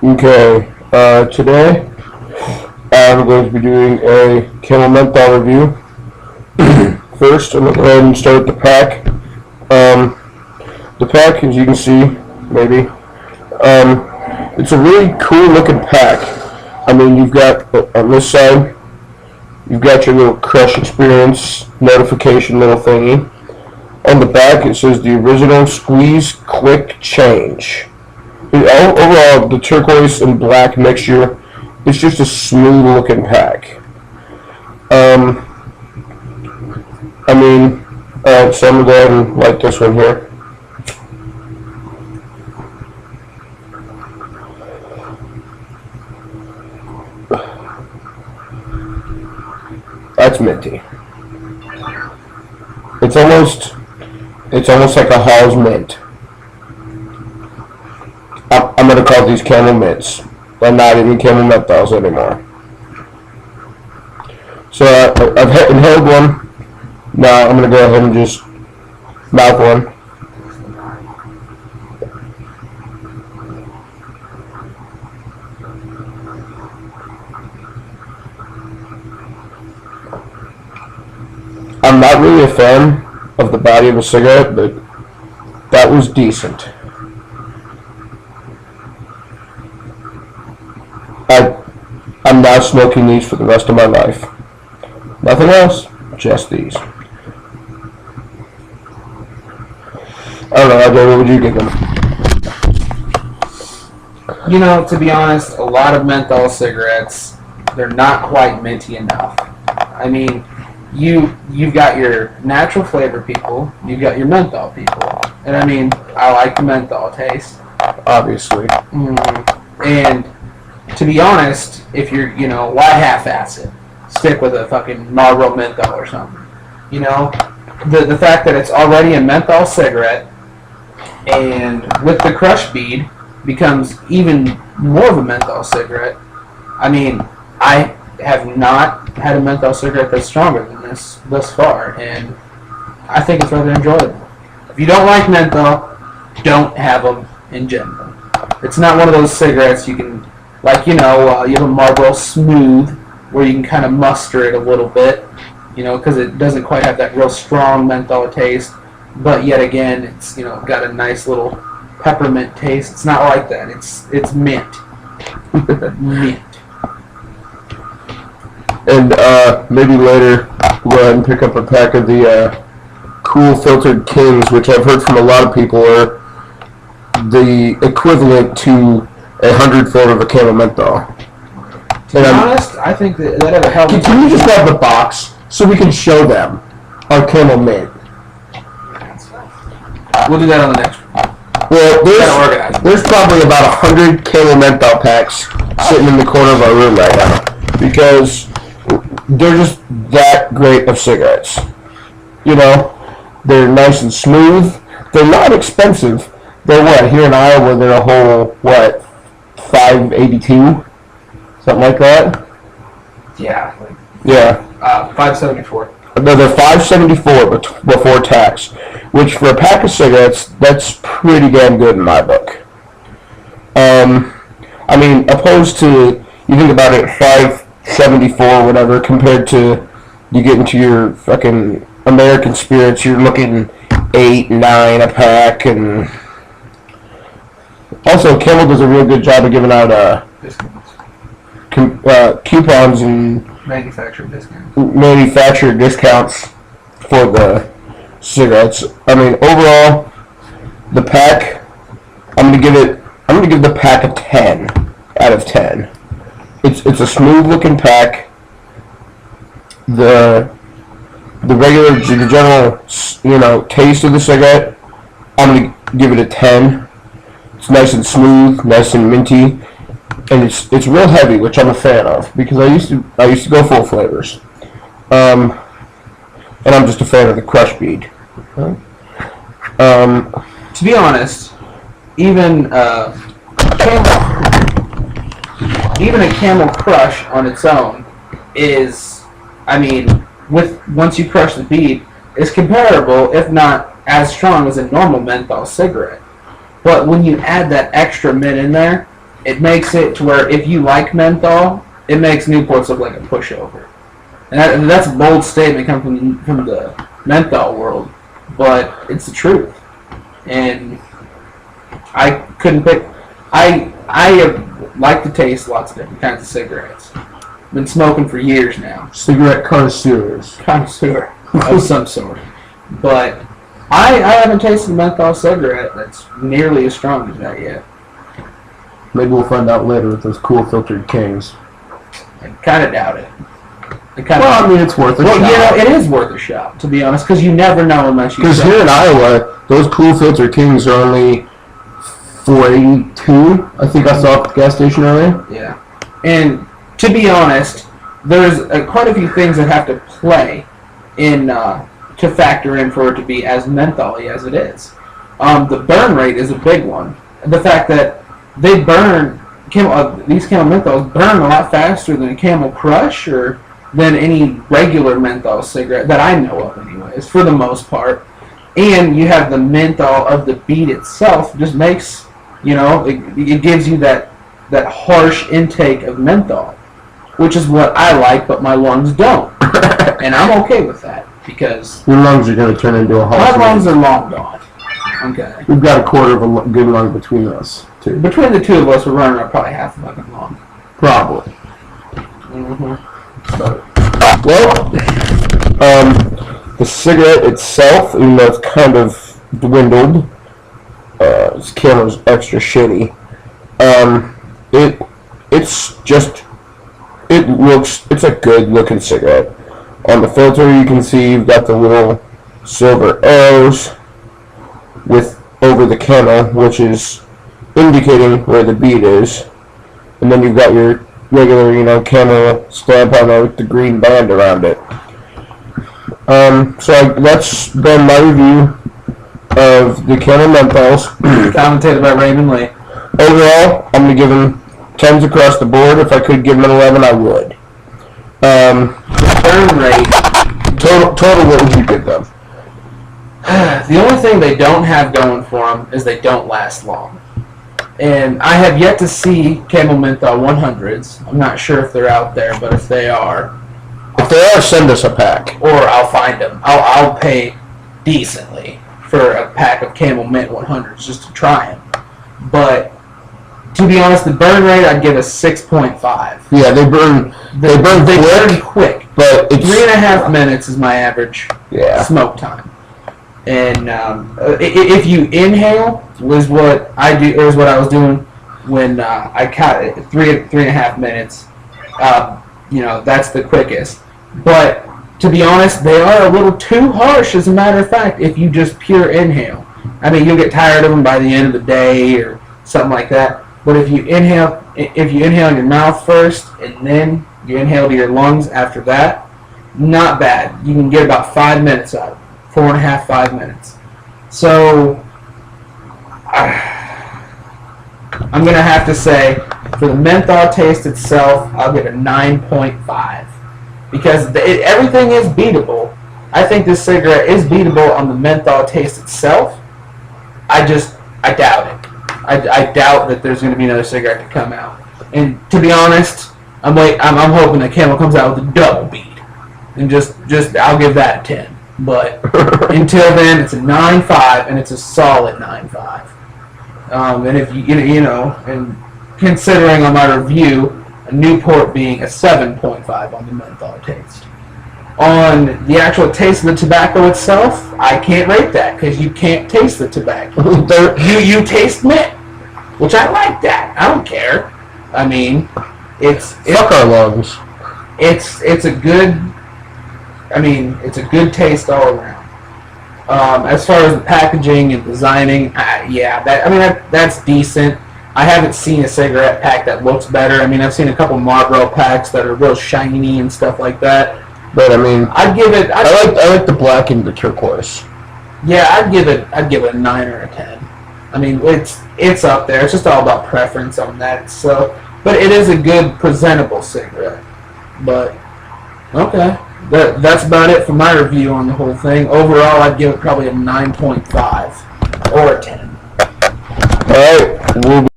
Okay, today I'm going to be doing a Camel Menthol review. First, I'm going to go ahead and start with the pack. The pack, as you can see, maybe, it's a really cool looking pack. I mean, you've got, on this side, you've got your little crush experience notification little thingy. On the back, it says the original squeeze quick change. Overall, the turquoise and black mixture, it's just a smooth looking pack. So I'm going to go ahead and light this one here. That's minty. It's almost like a Hall's mint. I'm going to call these Camel Mints. They're not even Camel Menthols anymore. So I've inhaled one. Now I'm going to go ahead and just mouth one. I'm not really a fan of the body of a cigarette, but that was decent. I'm now smoking these for the rest of my life. Nothing else, just these. I don't know, RJ, what would you give them? You know, to be honest, a lot of menthol cigarettes, they're not quite minty enough. I mean, you've got your natural flavor people, you've got your menthol people. And I mean, I like the menthol taste. Obviously. And to be honest, if you're, why half-ass it? Stick with a fucking Marlboro menthol or something. You know, the fact that it's already a menthol cigarette, and with the crush bead, becomes even more of a menthol cigarette. I mean, I have not had a menthol cigarette that's stronger than this thus far, and I think it's rather enjoyable. If you don't like menthol, don't have them in general. It's not one of those cigarettes you can, you have a Marlboro Smooth, where you can kind of muster it a little bit, because it doesn't quite have that real strong menthol taste, but yet again, it's, got a nice little peppermint taste. It's not like that. It's mint. Mint. And maybe later we'll go ahead and pick up a pack of the Cool Filtered Kings, which I've heard from a lot of people are the equivalent to 100-fold of a Camel Menthol. To be honest, I think that ever helped. Can you just grab the box so we can show them our Camel Mint? We'll do that on the next one. Well, there's probably about 100 Camel Menthol packs sitting in the corner of our room right now, because they're just that great of cigarettes. They're nice and smooth. They're not expensive. They're here in Iowa, they're a whole, $5.82? Something like that? Yeah. Yeah. $5.74. No, they're $5.74 before tax, which for a pack of cigarettes, that's pretty damn good in my book. Opposed to, you think about it, $5.74 whatever, compared to you get into your fucking American Spirits, you're looking $8, $9 a pack, and also Camel does a real good job of giving out coupons and manufacturer discounts for the cigarettes. Overall, the pack, I'm gonna give the pack a 10 out of 10. It's a smooth looking pack. The general taste of the cigarette, I'm gonna give it a 10. It's nice and smooth, nice and minty. And it's real heavy, which I'm a fan of, because I used to go full flavors, and I'm just a fan of the crush bead. To be honest, even a Camel Crush on its own is, once you crush the bead, is comparable, if not as strong as a normal menthol cigarette. But when you add that extra mint in there, it makes it to where if you like menthol, it makes Newports look like a pushover. And that's a bold statement coming from the menthol world, but it's the truth. And I couldn't pick. I like to taste lots of different kinds of cigarettes. Been smoking for years now. Cigarette connoisseurs. Connoisseur of some sort. But I haven't tasted a menthol cigarette that's nearly as strong as that yet. Maybe we'll find out later with those cool filtered kings. I kind of doubt it. Well, I mean, it's worth a shot. You know, it is worth a shot, to be honest, because you never know unless you. Because here in Iowa, those cool filter kings are only $4.82. I think I saw at the gas station earlier. Yeah, and to be honest, there's quite a few things that have to play in to factor in for it to be as mentholy as it is. The burn rate is a big one. The fact that they burn these Camel Menthols burn a lot faster than a Camel Crush or than any regular menthol cigarette that I know of, anyways, for the most part. And you have the menthol of the bead itself, just makes, you know, it gives you that harsh intake of menthol, which is what I like, but my lungs don't. And I'm okay with that, because your lungs are going to turn into a my lungs are long gone. Okay. We've got a quarter of a good lung between us, too. Between the two of us, we're running around probably half a fucking lung. Probably. Mm-hmm. Well, the cigarette itself, even though it's kind of dwindled, this camera's extra shitty. It's a good looking cigarette. On the filter, you can see you've got the little silver arrows over the Camel, which is indicating where the bead is, and then you've got your regular, Camel stamp on there with the green band around it. So that's been my review of the Camel Menthols. Commentated by Raymond Lee. Overall, I'm going to give them 10s across the board. If I could give them an 11, I would. Burn rate. Total, what would you give them? The only thing they don't have going for them is they don't last long. And I have yet to see Camel Menthol 100s. I'm not sure if they're out there, but if they are... If they are, send us a pack. Or I'll find them. I'll pay decently for a pack of Camel Mint 100s just to try them. But, to be honest, the burn rate I'd give a 6.5. Yeah, they burn quick. But it's 3.5 minutes is my average smoke time. And if you inhale, was what I do, or is what I was doing when I caught it, 3.5 minutes. That's the quickest. But to be honest, they are a little too harsh. As a matter of fact, if you just pure inhale, I mean, you'll get tired of them by the end of the day or something like that. But if you inhale in your mouth first and then you inhale to your lungs after that, not bad. You can get about 5 minutes out of it. 4.5, 5 minutes. So, I'm going to have to say, for the menthol taste itself, I'll give it a 9.5. Because everything is beatable. I think this cigarette is beatable on the menthol taste itself. I doubt it. I doubt that there's going to be another cigarette to come out. And to be honest, I'm hoping that Camel comes out with a double bead. And just I'll give that a 10. But until then, it's a 9.5, and it's a solid 9.5. And if and considering on my review, a Newport being a 7.5 on the menthol taste. On the actual taste of the tobacco itself, I can't rate that because you can't taste the tobacco. you taste mint, which I like that. I don't care. I mean, fuck our lungs. It's a good. I mean, it's a good taste all around. As far as the packaging and designing, that's decent. I haven't seen a cigarette pack that looks better. I mean, I've seen a couple Marlboro packs that are real shiny and stuff like that. But I mean, I'd give it. I like the black and the turquoise. Yeah, I'd give it a 9 or a 10. I mean, it's up there. It's just all about preference on that. So, but it is a good presentable cigarette. But okay. That's about it for my review on the whole thing. Overall, I'd give it probably a 9.5 or a 10. All right, we'll